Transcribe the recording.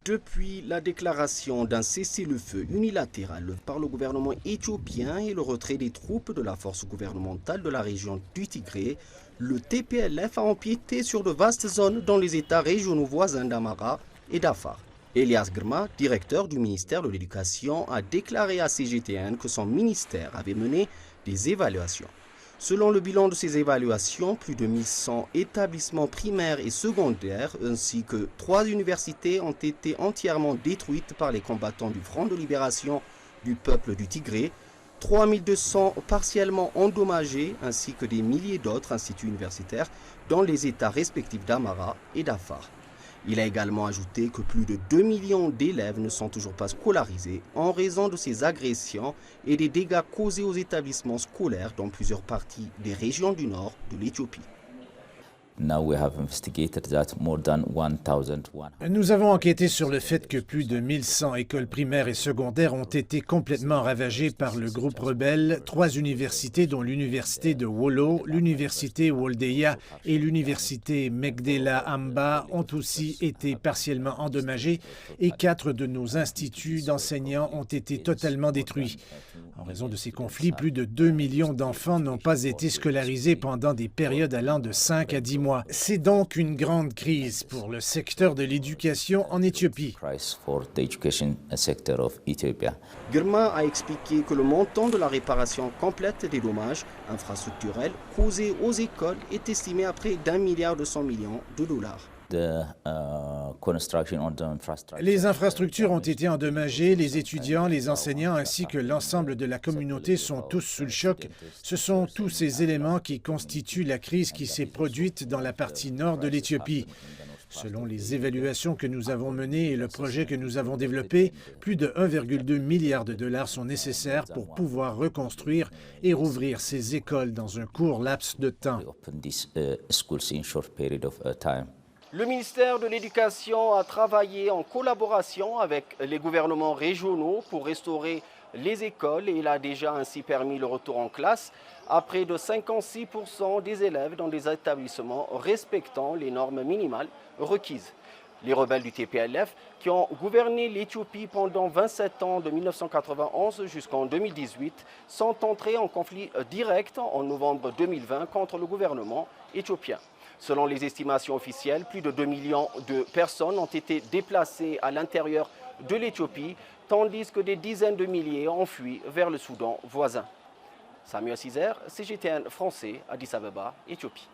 Depuis la déclaration d'un cessez-le-feu unilatéral par le gouvernement éthiopien et le retrait des troupes de la force gouvernementale de la région du Tigré, le TPLF a empiété sur de vastes zones dans les États régionaux voisins d'Amara et d'Afar. Elias Girma, directeur du ministère de l'Éducation, a déclaré à CGTN que son ministère avait mené des évaluations. Selon le bilan de ces évaluations, plus de 1100 établissements primaires et secondaires ainsi que 3 universités ont été entièrement détruites par les combattants du Front de libération du peuple du Tigré, 3200 partiellement endommagés ainsi que des milliers d'autres instituts universitaires dans les États respectifs d'Amara et d'Afar. Il a également ajouté que plus de 2 millions d'élèves ne sont toujours pas scolarisés en raison de ces agressions et des dégâts causés aux établissements scolaires dans plusieurs parties des régions du nord de l'Éthiopie. Nous avons enquêté sur le fait que plus de 1100 écoles primaires et secondaires ont été complètement ravagées par le groupe rebelle. 3 universités, dont l'université de Wollo, l'université Woldeya et l'université Megdela Amba, ont aussi été partiellement endommagées et 4 de nos instituts d'enseignants ont été totalement détruits. En raison de ces conflits, plus de 2 millions d'enfants n'ont pas été scolarisés pendant des périodes allant de 5 à 10 mois. C'est donc une grande crise pour le secteur de l'éducation en Éthiopie. Girma a expliqué que le montant de la réparation complète des dommages infrastructurels causés aux écoles est estimé à près d'1,2 milliard de dollars. Les infrastructures ont été endommagées, les étudiants, les enseignants ainsi que l'ensemble de la communauté sont tous sous le choc. Ce sont tous ces éléments qui constituent la crise qui s'est produite dans la partie nord de l'Éthiopie. Selon les évaluations que nous avons menées et le projet que nous avons développé, plus de 1,2 milliard de dollars sont nécessaires pour pouvoir reconstruire et rouvrir ces écoles dans un court laps de temps. Le ministère de l'Éducation a travaillé en collaboration avec les gouvernements régionaux pour restaurer les écoles et il a déjà ainsi permis le retour en classe à près de 56% des élèves dans des établissements respectant les normes minimales requises. Les rebelles du TPLF, qui ont gouverné l'Éthiopie pendant 27 ans de 1991 jusqu'en 2018, sont entrés en conflit direct en novembre 2020 contre le gouvernement éthiopien. Selon les estimations officielles, plus de 2 millions de personnes ont été déplacées à l'intérieur de l'Éthiopie, tandis que des dizaines de milliers ont fui vers le Soudan voisin. Samuel Cizer, CGTN français, Addis Abeba, Éthiopie.